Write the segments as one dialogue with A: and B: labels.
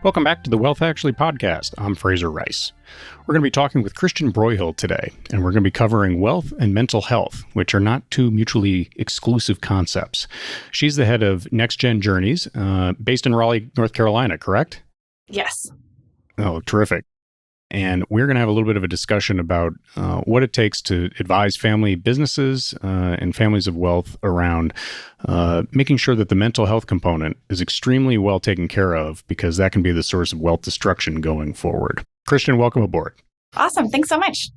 A: Welcome back to the Wealth Actually podcast. I'm Fraser Rice. We're going to be talking with Christian Broyhill today, and we're going to be covering wealth and mental health, which are not two mutually exclusive concepts. She's the head of Next Gen Journeys, based in Raleigh, North Carolina, correct?
B: Yes.
A: Oh, terrific. And we're going to have a little bit of a discussion about what it takes to advise family businesses and families of wealth around making sure that the mental health component is extremely well taken care of, because that can be the source of wealth destruction going forward. Christian, welcome aboard.
B: Awesome. Thanks so much.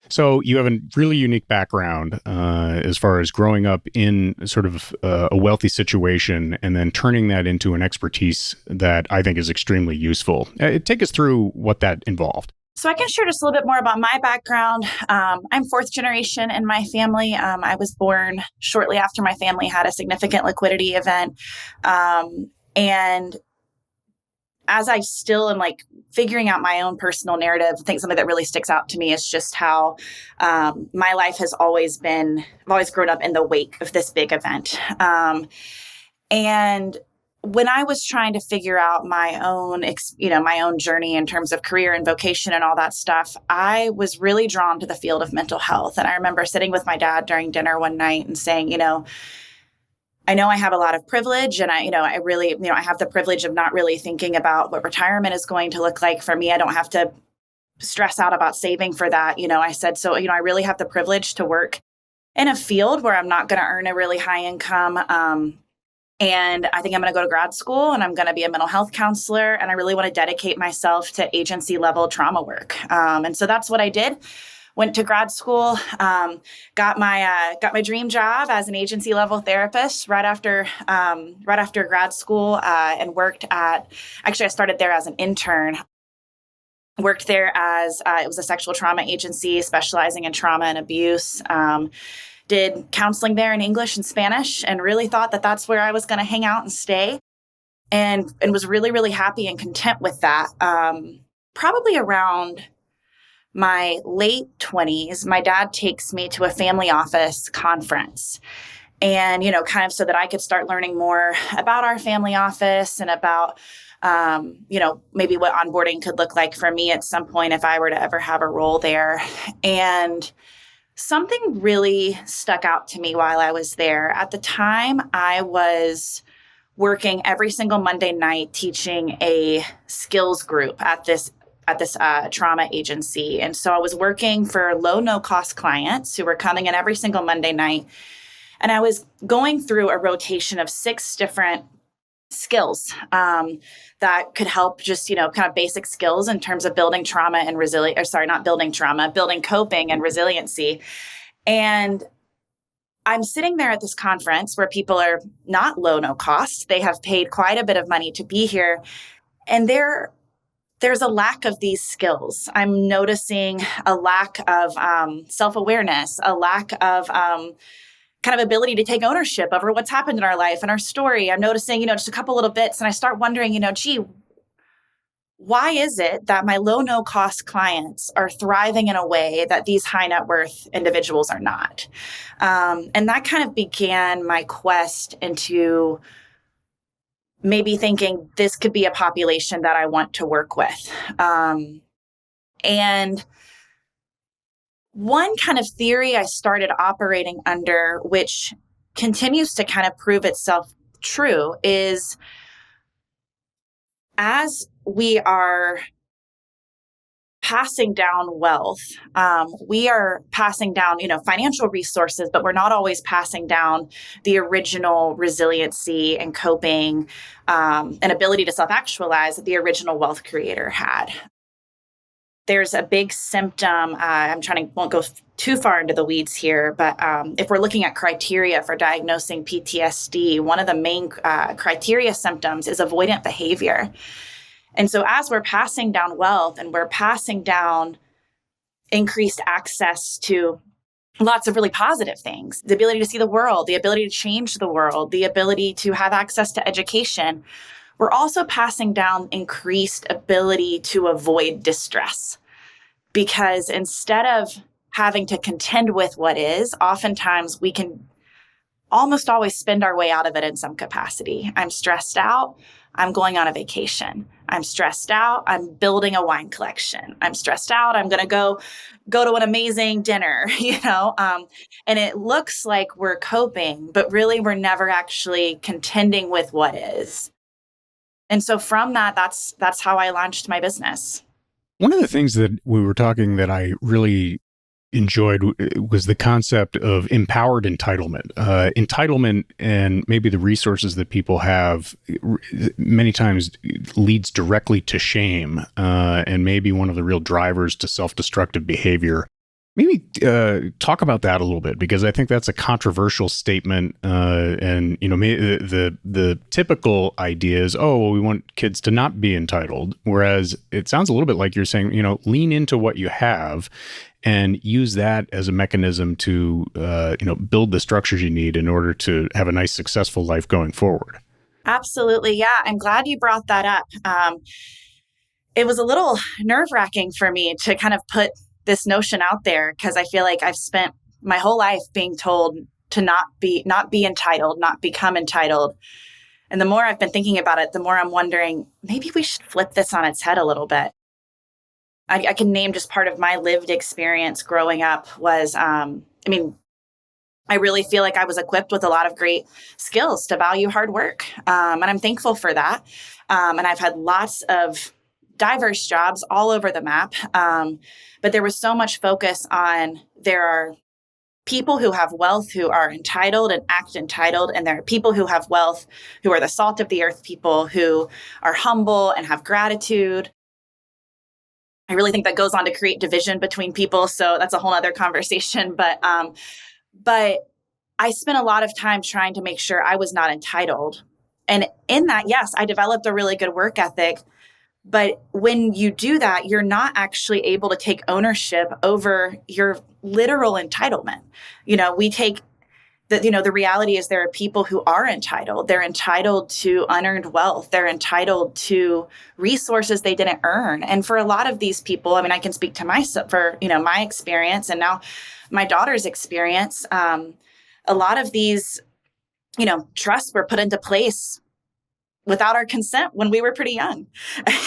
A: So you have a really unique background as far as growing up in sort of a wealthy situation and then turning that into an expertise that I think is extremely useful. Take us through what that involved.
B: So I can share just a little bit more about my background. I'm fourth generation in my family. I was born shortly after my family had a significant liquidity event. And as I still am figuring out my own personal narrative, I think something that really sticks out to me is just how my life has always been, I've always grown up in the wake of this big event. And when I was trying to figure out my own journey in terms of career and vocation and all that stuff, I was really drawn to the field of mental health. And I remember sitting with my dad during dinner one night and saying, I know I have a lot of privilege, and I have the privilege of not really thinking about what retirement is going to look like for me. I don't have to stress out about saving for that. I said, so, I really have the privilege to work in a field where I'm not going to earn a really high income. And I think I'm going to go to grad school and I'm going to be a mental health counselor. And I really want to dedicate myself to agency level trauma work. And so that's what I did. Went to grad school, got my dream job as an agency level therapist right after grad school, and I started there as an intern. Worked there as it was a sexual trauma agency specializing in trauma and abuse. Did counseling there in English and Spanish, and really thought that that's where I was going to hang out and stay, and was really, really happy and content with that. Probably around my late 20s, my dad takes me to a family office conference, and, kind of so that I could start learning more about our family office and about, maybe what onboarding could look like for me at some point if I were to ever have a role there. And something really stuck out to me while I was there. At the time, I was working every single Monday night teaching a skills group at this trauma agency. And so I was working for low, no-cost clients who were coming in every single Monday night. And I was going through a rotation of 6 different skills that could help, just, kind of basic skills in terms of building trauma and building coping and resiliency. And I'm sitting there at this conference where people are not low, no cost. They have paid quite a bit of money to be here. And there's a lack of these skills. I'm noticing a lack of self-awareness, a lack of kind of ability to take ownership over what's happened in our life and our story. I'm noticing, just a couple little bits, and I start wondering, why is it that my low, no cost clients are thriving in a way that these high net worth individuals are not? And that kind of began my quest into maybe thinking this could be a population that I want to work with. And one kind of theory I started operating under, which continues to kind of prove itself true, is as we are passing down wealth, we are passing down, financial resources, but we're not always passing down the original resiliency and coping and ability to self-actualize that the original wealth creator had. There's a big symptom. Won't go too far into the weeds here, but if we're looking at criteria for diagnosing PTSD, one of the main criteria symptoms is avoidant behavior. And so as we're passing down wealth and we're passing down increased access to lots of really positive things, the ability to see the world, the ability to change the world, the ability to have access to education, we're also passing down increased ability to avoid distress. Because instead of having to contend with what is, oftentimes we can almost always spend our way out of it in some capacity. I'm stressed out. I'm going on a vacation. I'm stressed out. I'm building a wine collection. I'm stressed out. I'm going to go to an amazing dinner, and it looks like we're coping, but really we're never actually contending with what is. And so from that, that's how I launched my business.
A: One of the things that we were talking that I really enjoyed was the concept of empowered entitlement. Entitlement and maybe the resources that people have many times leads directly to shame, and maybe one of the real drivers to self-destructive behavior. Maybe talk about that a little bit, because I think that's a controversial statement. And the typical idea is, oh, well, we want kids to not be entitled. Whereas it sounds a little bit like you're saying, lean into what you have and use that as a mechanism to build the structures you need in order to have a nice, successful life going forward.
B: Absolutely, yeah. I'm glad you brought that up. It was a little nerve-wracking for me to kind of put this notion out there, because I feel like I've spent my whole life being told to not be entitled, not become entitled. And the more I've been thinking about it, the more I'm wondering, maybe we should flip this on its head a little bit. I can name just part of my lived experience growing up was, I really feel like I was equipped with a lot of great skills to value hard work. And I'm thankful for that. And I've had lots of diverse jobs all over the map. But there was so much focus on, there are people who have wealth who are entitled and act entitled. And there are people who have wealth who are the salt of the earth people who are humble and have gratitude. I really think that goes on to create division between people. So that's a whole other conversation. But I spent a lot of time trying to make sure I was not entitled. And in that, yes, I developed a really good work ethic. But when you do that, you're not actually able to take ownership over your literal entitlement. We take the reality is there are people who are entitled. They're entitled to unearned wealth. They're entitled to resources they didn't earn. And for a lot of these people, I can speak to myself for, my experience and now my daughter's experience. A lot of these, trusts were put into place without our consent when we were pretty young.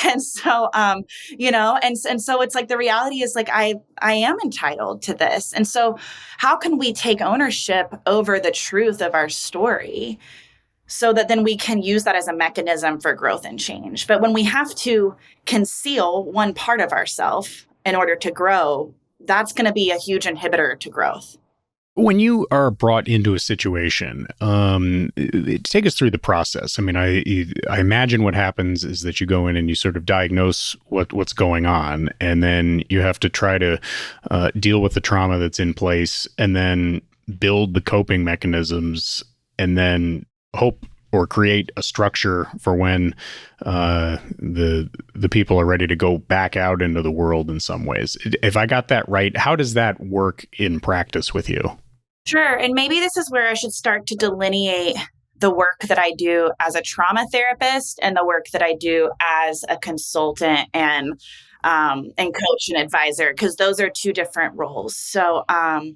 B: And so, and so it's like, the reality is like, I am entitled to this. And so how can we take ownership over the truth of our story so that then we can use that as a mechanism for growth and change? But when we have to conceal one part of ourselves in order to grow, that's going to be a huge inhibitor to growth.
A: When you are brought into a situation, take us through the process. I imagine what happens is that you go in and you sort of diagnose what's going on, and then you have to try to deal with the trauma that's in place, and then build the coping mechanisms, and then hope or create a structure for when the people are ready to go back out into the world in some ways. If I got that right, how does that work in practice with you?
B: Sure. And maybe this is where I should start to delineate the work that I do as a trauma therapist and the work that I do as a consultant and coach and advisor, because those are two different roles. So I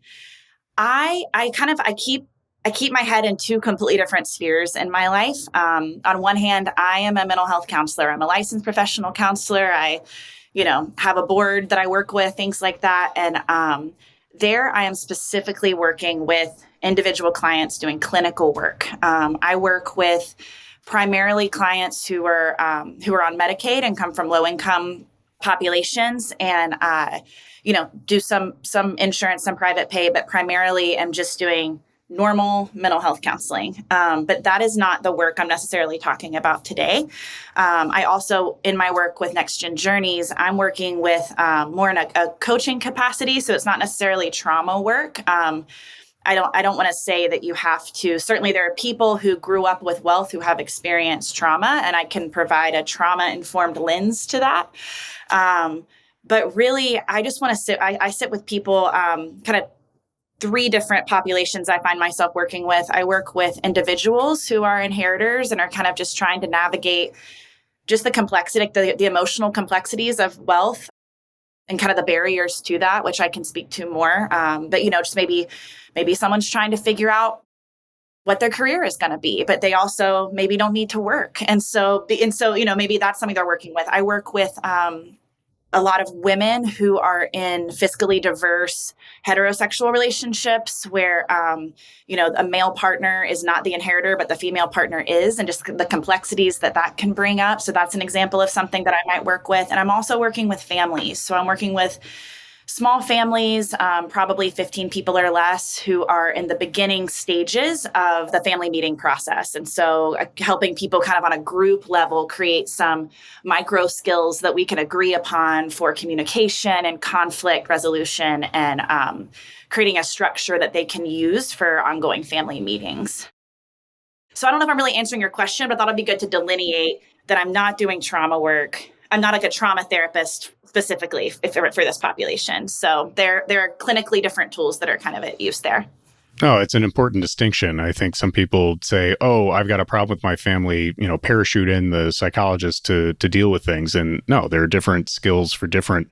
B: keep my head in two completely different spheres in my life. On one hand, I am a mental health counselor. I'm a licensed professional counselor. I, have a board that I work with, things like that. And there I am specifically working with individual clients doing clinical work. I work with primarily clients who are on Medicaid and come from low income populations, and do some insurance, some private pay, but primarily I'm just doing normal mental health counseling. But that is not the work I'm necessarily talking about today. I also, in my work with Next Gen Journeys, I'm working with more in a coaching capacity. So it's not necessarily trauma work. I don't want to say that you have to. Certainly there are people who grew up with wealth who have experienced trauma, and I can provide a trauma-informed lens to that. But really, I just want to I sit with people kind of three different populations I find myself working with. I work with individuals who are inheritors and are kind of just trying to navigate just the complexity, the emotional complexities of wealth and kind of the barriers to that, which I can speak to more. But, just maybe someone's trying to figure out what their career is going to be, but they also maybe don't need to work. And so, maybe that's something they're working with. I work with a lot of women who are in fiscally diverse heterosexual relationships where, a male partner is not the inheritor, but the female partner is, and just the complexities that can bring up. So that's an example of something that I might work with. And I'm also working with families. So I'm working with small families, probably 15 people or less, who are in the beginning stages of the family meeting process. And so helping people kind of on a group level create some micro skills that we can agree upon for communication and conflict resolution, and creating a structure that they can use for ongoing family meetings. So I don't know if I'm really answering your question, but I thought it'd be good to delineate that I'm not doing trauma work. I'm not like a trauma therapist specifically for this population. So there are clinically different tools that are kind of at use there.
A: Oh, it's an important distinction. I think some people say, "Oh, I've got a problem with my family," parachute in the psychologist to deal with things. And no, there are different skills for different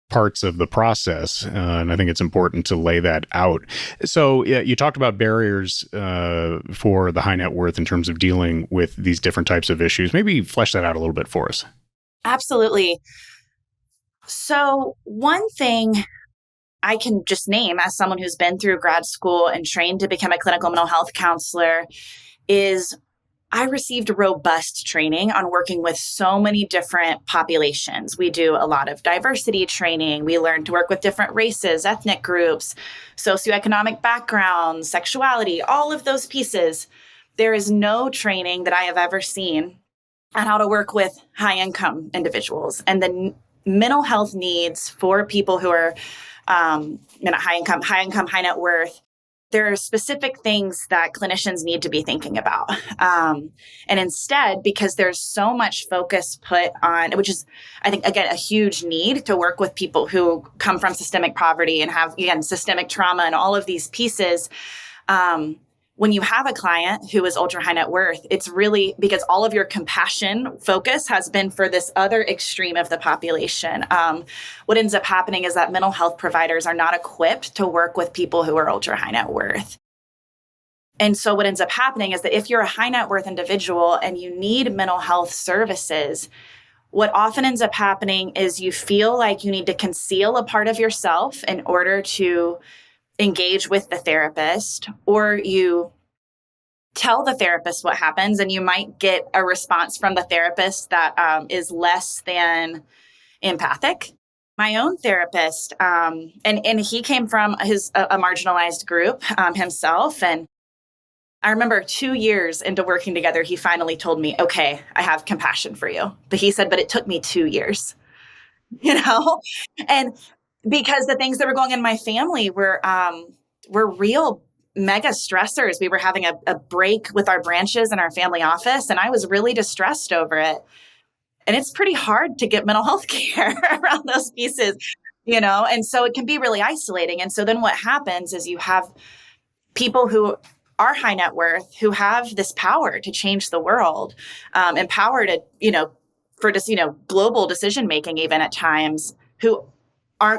A: parts of the process. And I think it's important to lay that out. So yeah, you talked about barriers for the high net worth in terms of dealing with these different types of issues. Maybe flesh that out a little bit for us.
B: Absolutely. So one thing I can just name as someone who's been through grad school and trained to become a clinical mental health counselor is I received robust training on working with so many different populations. We do a lot of diversity training. We learn to work with different races, ethnic groups, socioeconomic backgrounds, sexuality, all of those pieces. There is no training that I have ever seen on how to work with high income individuals and the mental health needs for people who are high income, high net worth. There are specific things that clinicians need to be thinking about. And instead, because there's so much focus put on, which is, I think, again, a huge need to work with people who come from systemic poverty and have, again, systemic trauma and all of these pieces. When you have a client who is ultra high net worth, it's really because all of your compassion focus has been for this other extreme of the population. What ends up happening is that mental health providers are not equipped to work with people who are ultra high net worth. And so what ends up happening is that if you're a high net worth individual and you need mental health services, what often ends up happening is you feel like you need to conceal a part of yourself in order to engage with the therapist, or you tell the therapist what happens and you might get a response from the therapist that is less than empathic. My own therapist, and he came from a marginalized group himself. And I remember 2 years into working together, he finally told me, "Okay, I have compassion for you." But he said, "But it took me 2 years," and because the things that were going in my family were real mega stressors. We were having a break with our branches in our family office, and I was really distressed over it. And it's pretty hard to get mental health care around those pieces, and so it can be really isolating. And so then what happens is you have people who are high net worth who have this power to change the world, and power to, for just, global decision making, even at times, who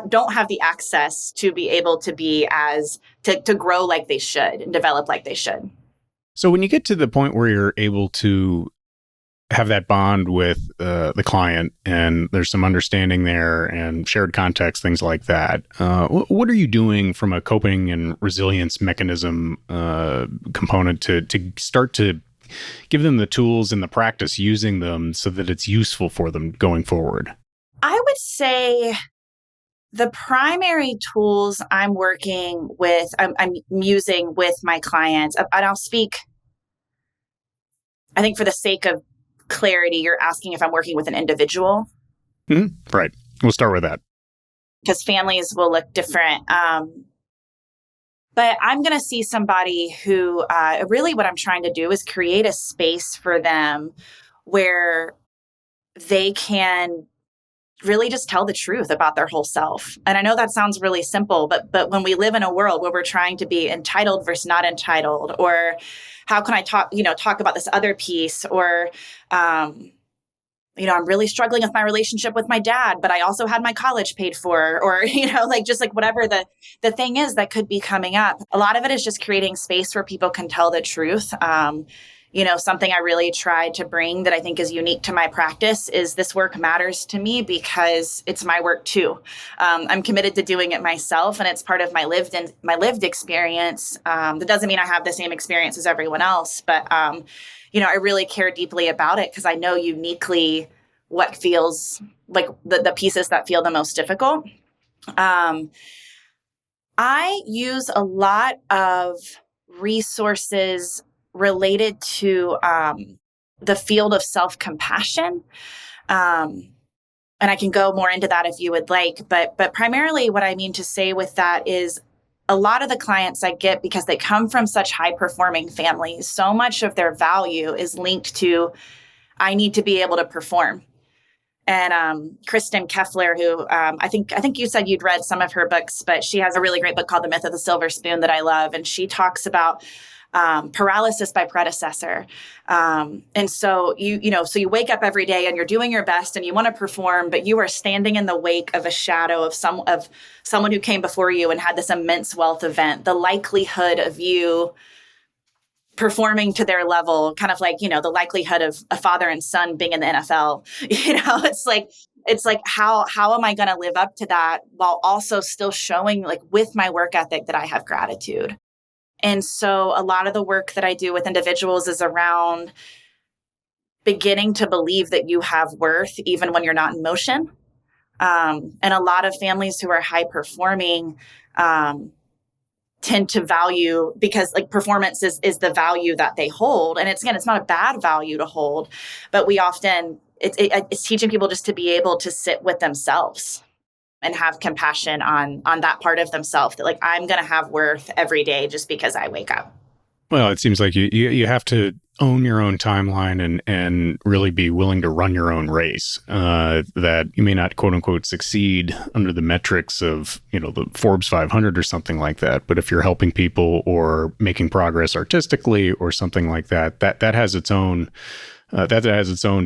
B: don't have the access to be able to be to grow like they should and develop like they should.
A: So when you get to the point where you're able to have that bond with the client and there's some understanding there and shared context, things like that, what are you doing from a coping and resilience mechanism component to start to give them the tools and the practice using them so that it's useful for them going forward?
B: I would say the primary tools I'm working with, I'm using with my clients, and I'll speak, I think for the sake of clarity, you're asking if I'm working with an individual.
A: Mm-hmm. Right. We'll start with that.
B: Because families will look different. But I'm going to see somebody who really what I'm trying to do is create a space for them where they can really just tell the truth about their whole self. And I know that sounds really simple, but when we live in a world where we're trying to be entitled versus not entitled, or how can I talk about this other piece, or I'm really struggling with my relationship with my dad, but I also had my college paid for, or, like just like whatever the thing is that could be coming up. A lot of it is just creating space where people can tell the truth. Something I really tried to bring that I think is unique to my practice is this work matters to me because it's my work too. I'm committed to doing it myself, and it's part of my lived experience. That doesn't mean I have the same experience as everyone else, but I really care deeply about it because I know uniquely what feels like the pieces that feel the most difficult. I use a lot of resources related to the field of self-compassion. And I can go more into that if you would like, but primarily what I mean to say with that is a lot of the clients I get, because they come from such high-performing families, so much of their value is linked to, I need to be able to perform. And Kristen Keffler, who I think you said you'd read some of her books, but she has a really great book called The Myth of the Silver Spoon that I love. And she talks about paralysis by predecessor. And so so you wake up every day and you're doing your best and you want to perform, but you are standing in the wake of a shadow of someone who came before you and had this immense wealth event. The likelihood of you performing to their level, kind of like, the likelihood of a father and son being in the NFL, it's like, how am I going to live up to that while also still showing, like, with my work ethic, that I have gratitude. And so a lot of the work that I do with individuals is around beginning to believe that you have worth even when you're not in motion. And a lot of families who are high performing tend to value, because like performance is the value that they hold. And it's not a bad value to hold, but we often, it's teaching people just to be able to sit with themselves and have compassion on that part of themselves, that like, I'm going to have worth every day just because I wake up.
A: Well, it seems like you have to own your own timeline and really be willing to run your own race. That you may not, quote unquote, succeed under the metrics of, the Forbes 500 or something like that. But if you're helping people or making progress artistically or something like that, that has its own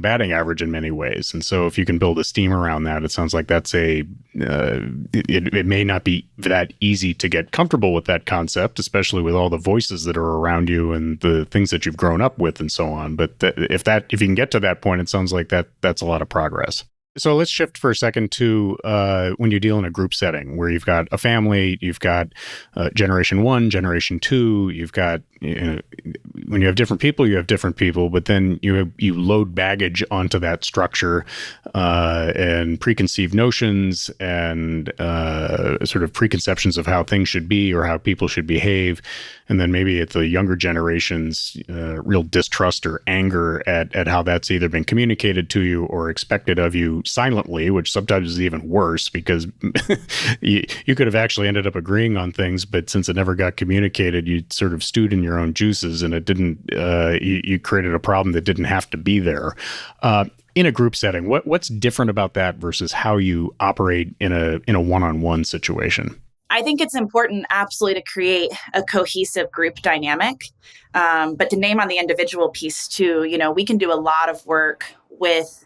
A: batting average in many ways. And so if you can build a steam around that, it sounds like that's it may not be that easy to get comfortable with that concept, especially with all the voices that are around you and the things that you've grown up with and so on. But if you can get to that point, it sounds like that's a lot of progress. So let's shift for a second to when you deal in a group setting where you've got a family, you've got generation one, generation two, you've got, when you have different people, you have different people, but then you load baggage onto that structure and preconceived notions and sort of preconceptions of how things should be or how people should behave. And then maybe at the younger generations, real distrust or anger at how that's either been communicated to you or expected of you silently, which sometimes is even worse because you could have actually ended up agreeing on things, but since it never got communicated, you sort of stewed in your own juices and it didn't, you created a problem that didn't have to be there. In a group setting, what's different about that versus how you operate in a one-on-one situation?
B: I think it's important, absolutely, to create a cohesive group dynamic. But to name on the individual piece too, we can do a lot of work with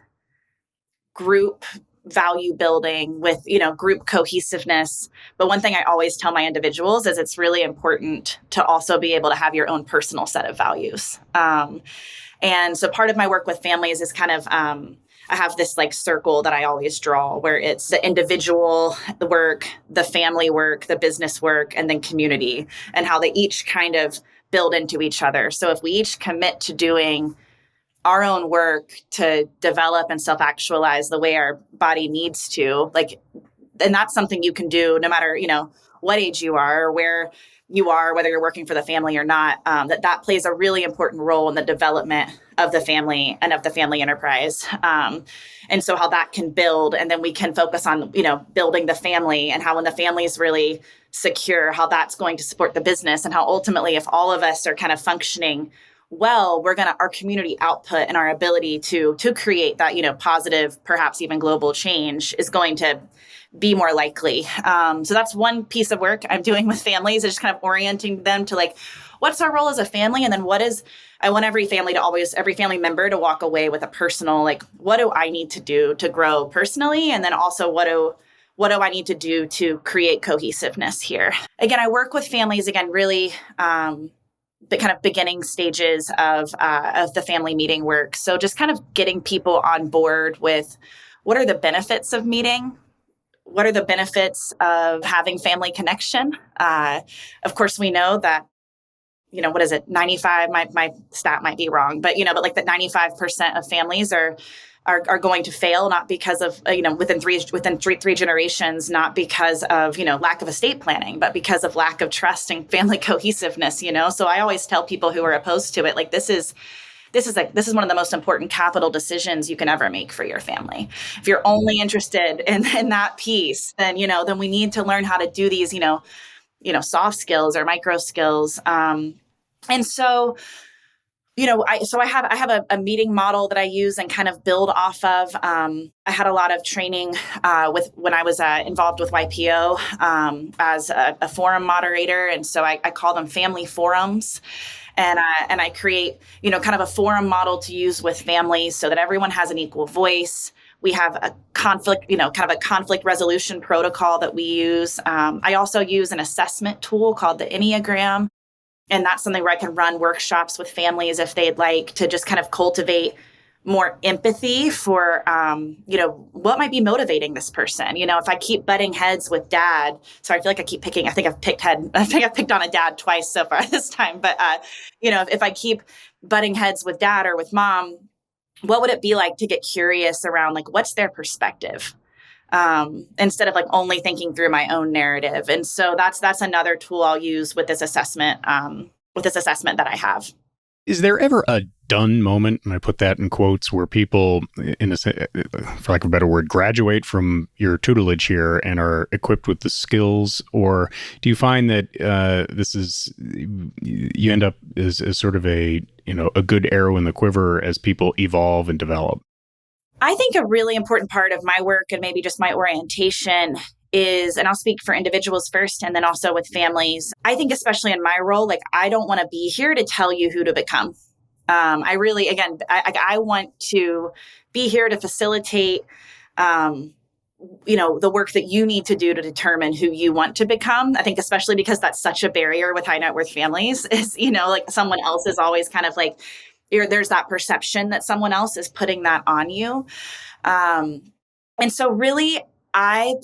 B: group value building, with, group cohesiveness. But one thing I always tell my individuals is it's really important to also be able to have your own personal set of values. And so part of my work with families is kind of, I have this like circle that I always draw where it's the individual work, the family work, the business work, and then community, and how they each kind of build into each other. So if we each commit to doing our own work to develop and self-actualize the way our body needs to, and that's something you can do no matter, what age you are or where you are, whether you're working for the family or not, that plays a really important role in the development of the family and of the family enterprise. And so how that can build, and then we can focus on, building the family, and how when the family is really secure, how that's going to support the business, and how ultimately, if all of us are kind of functioning well, our community output and our ability to create that, positive, perhaps even global change is going to be more likely. So that's one piece of work I'm doing with families, is just kind of orienting them to what's our role as a family? And then what is I want every family member to walk away with a personal, like, what do I need to do to grow personally? And then also what do I need to do to create cohesiveness here? Again, I work with families, again, really the kind of beginning stages of the family meeting work. So just kind of getting people on board with what are the benefits of meeting? What are the benefits of having family connection? Of course, we know that, what is it? 95, my stat might be wrong, but like that 95% of families are going to fail, not because of, within three generations, not because of, lack of estate planning, but because of lack of trust and family cohesiveness, So I always tell people who are opposed to it, like, this is one of the most important capital decisions you can ever make for your family. If you're only interested in that piece, then we need to learn how to do these, soft skills or micro skills. And so, I have a meeting model that I use and kind of build off of. I had a lot of training when I was involved with YPO as a forum moderator, and so I call them family forums. And I create, kind of a forum model to use with families so that everyone has an equal voice. We have a conflict, kind of a conflict resolution protocol that we use. I also use an assessment tool called the Enneagram. And that's something where I can run workshops with families if they'd like to just kind of cultivate more empathy for, what might be motivating this person. If I keep butting heads with dad, so I feel like I think I've picked on a dad twice so far this time. But, if I keep butting heads with dad or with mom, what would it be like to get curious around, like, what's their perspective? Instead of like only thinking through my own narrative. And so that's another tool I'll use with this assessment, that I have.
A: Is there ever a done moment, and I put that in quotes, where people, for lack of a better word, graduate from your tutelage here and are equipped with the skills? Or do you find that you end up as sort of a good arrow in the quiver as people evolve and develop?
B: I think a really important part of my work and maybe just my orientation is, and I'll speak for individuals first and then also with families. I think especially in my role, like, I don't want to be here to tell you who to become. I want to be here to facilitate, the work that you need to do to determine who you want to become. I think especially because that's such a barrier with high net worth families is, like, someone else is always kind of like, there's that perception that someone else is putting that on you. And so really, I'm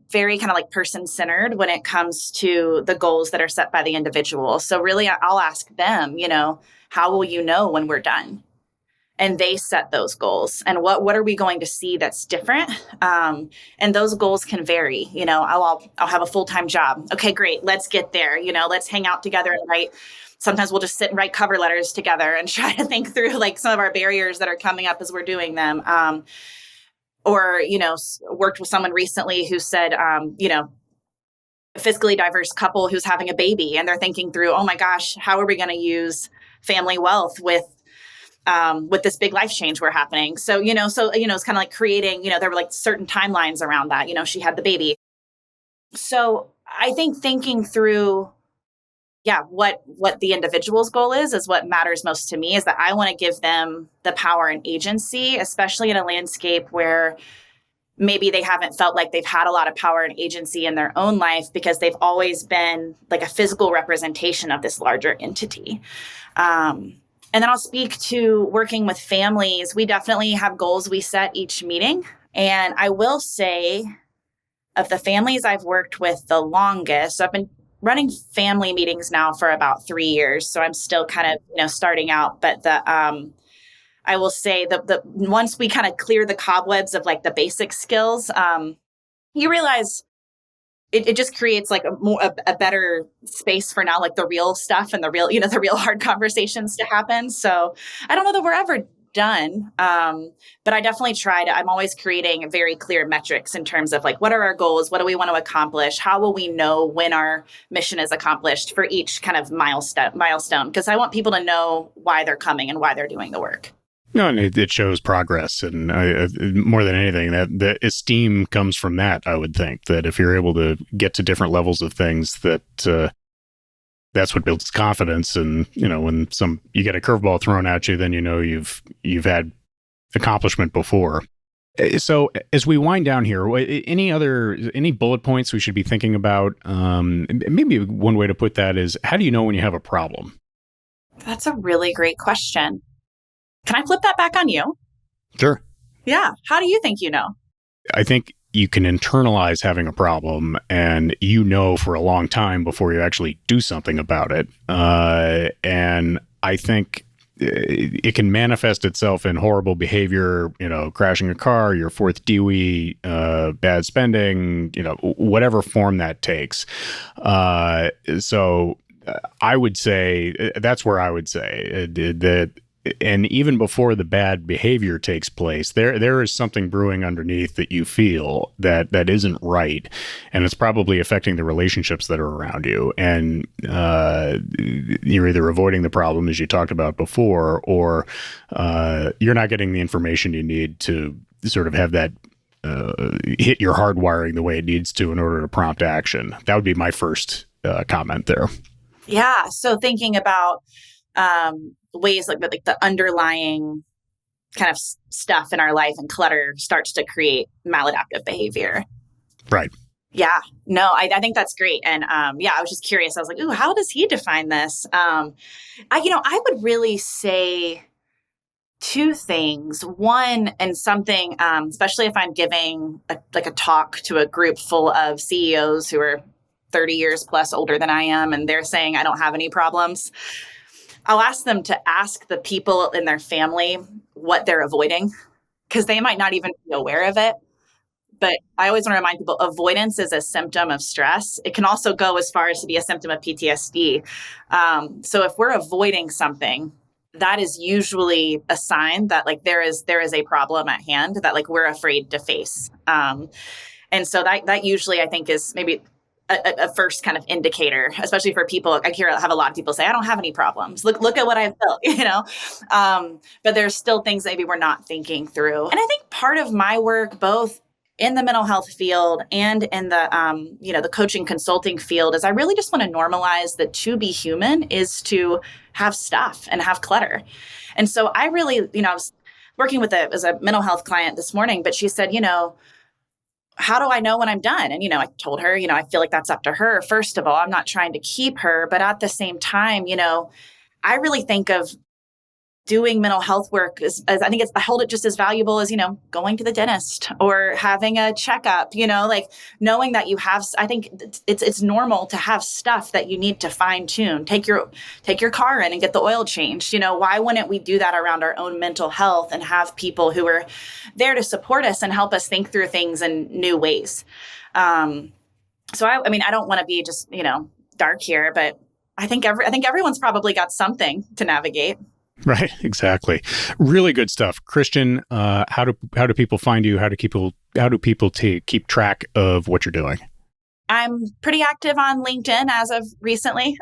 B: very kind of like person-centered when it comes to the goals that are set by the individual. So really, I'll ask them, how will you know when we're done? And they set those goals. And what are we going to see that's different? And those goals can vary. I'll have a full-time job. Okay, great. Let's get there. Let's hang out together and write. Sometimes we'll just sit and write cover letters together and try to think through like some of our barriers that are coming up as we're doing them. Or, worked with someone recently who said, a fiscally diverse couple who's having a baby and they're thinking through, oh my gosh, how are we going to use family wealth with this big life change we're happening? So, it's kind of like creating, there were like certain timelines around that, she had the baby. So I think thinking through, what the individual's goal is what matters most to me, is that I want to give them the power and agency, especially in a landscape where maybe they haven't felt like they've had a lot of power and agency in their own life because they've always been like a physical representation of this larger entity. And then I'll speak to working with families. We definitely have goals we set each meeting. And I will say, of the families I've worked with the longest, so I've been running family meetings now for about 3 years. So I'm still kind of, starting out, but I will say the once we kind of clear the cobwebs of like the basic skills, you realize it just creates like a better space for now, like the real stuff and the real hard conversations to happen. So I don't know that we're ever done. But I definitely I'm always creating very clear metrics in terms of like, what are our goals? What do we want to accomplish? How will we know when our mission is accomplished for each kind of milestone? Because I want people to know why they're coming and why they're doing the work.
A: No, and it shows progress. And more than anything, that the esteem comes from that, I would think, that if you're able to get to different levels of things, that That's what builds confidence. And, when you get a curveball thrown at you, then you've had accomplishment before. So as we wind down here, any bullet points we should be thinking about? Maybe one way to put that is, how do you know when you have a problem?
B: That's a really great question. Can I flip that back on you?
A: Sure.
B: Yeah. How do you think you know?
A: I think you can internalize having a problem, and for a long time before you actually do something about it. And I think it can manifest itself in horrible behavior, crashing a car, your fourth Dewey, bad spending, whatever form that takes. So I would say that's where I would say that. And even before the bad behavior takes place, there is something brewing underneath that you feel that isn't right, and it's probably affecting the relationships that are around you. And you're either avoiding the problem, as you talked about before, or you're not getting the information you need to sort of have that hit your hardwiring the way it needs to in order to prompt action. That would be my first comment there.
B: Yeah. So thinking about ways like the underlying kind of stuff in our life and clutter starts to create maladaptive behavior.
A: Right.
B: Yeah. No, I think that's great. And I was just curious. I was like, ooh, how does he define this? I would really say two things. One, and something, especially if I'm giving a talk to a group full of CEOs who are 30 years plus older than I am, and they're saying, I don't have any problems. I'll ask them to ask the people in their family what they're avoiding, because they might not even be aware of it. But I always want to remind people, avoidance is a symptom of stress. It can also go as far as to be a symptom of PTSD. So if we're avoiding something, that is usually a sign that there is a problem at hand that we're afraid to face. And so that usually I think is maybe a first kind of indicator, especially for people. I have a lot of people say, I don't have any problems. Look at what I've built, but there's still things maybe we're not thinking through. And I think part of my work, both in the mental health field and in the, the coaching consulting field, is I really just want to normalize that to be human is to have stuff and have clutter. And so I really, I was working with a mental health client this morning, but she said, how do I know when I'm done? And, I told her, I feel like that's up to her. First of all, I'm not trying to keep her, but at the same time, I really think of doing mental health work as I hold it just as valuable as, going to the dentist or having a checkup, knowing that you have, I think it's normal to have stuff that you need to fine tune, take your car in and get the oil changed. Why wouldn't we do that around our own mental health and have people who are there to support us and help us think through things in new ways? So I don't want to be just, dark here, but I think everyone's probably got something to navigate.
A: Right. Exactly. Really good stuff. Christian, how do people find you? How do people keep track of what you're doing?
B: I'm pretty active on LinkedIn as of recently.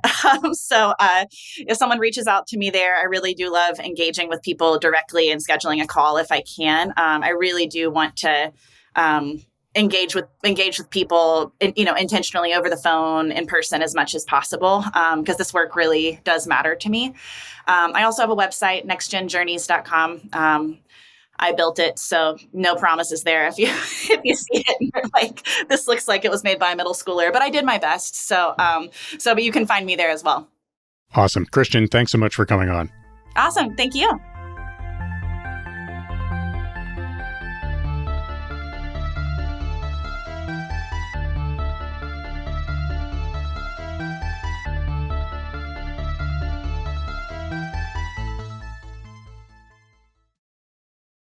B: So if someone reaches out to me there, I really do love engaging with people directly and scheduling a call if I can. I really do want to engage with people, intentionally over the phone, in person as much as possible, because this work really does matter to me. I also have a website, nextgenjourneys.com. I built it, so no promises there. If you see it, and you're like, this looks like it was made by a middle schooler, but I did my best. So but you can find me there as well.
A: Awesome. Christian, thanks so much for coming on.
B: Awesome. Thank you.